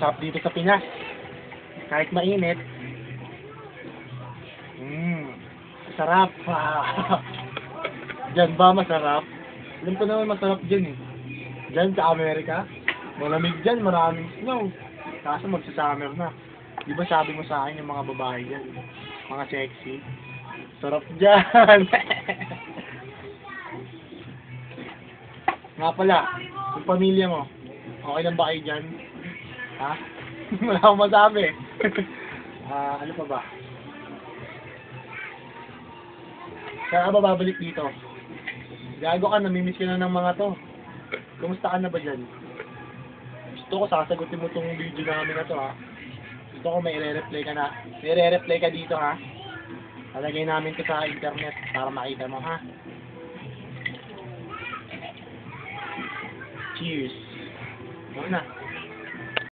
Sarap dito sa Pinas. Kahit mainit. Sarap. Diyan ba masarap? Alam ko naman masarap dyan eh. Diyan sa Amerika, malamig dyan, maraming snow. Kaso magsa-summer na. Di ba sabi mo sa akin yung mga babae dyan, mga sexy? Sarap dyan! Nga pala, yung pamilya mo, okay lang ba kayo dyan? Ha? Wala akong masabi. Ano pa ba? Saan ka ba babalik dito? Gago ka, namimiss ka na ng mga to. Kumusta ka na ba dyan? Gusto ko sasagutin mo tong video namin na to ha. Gusto ko may i-reply ka na. May i-reply ka dito ha. Talagay namin to sa internet para makita mo ha. Cheers. Ano na?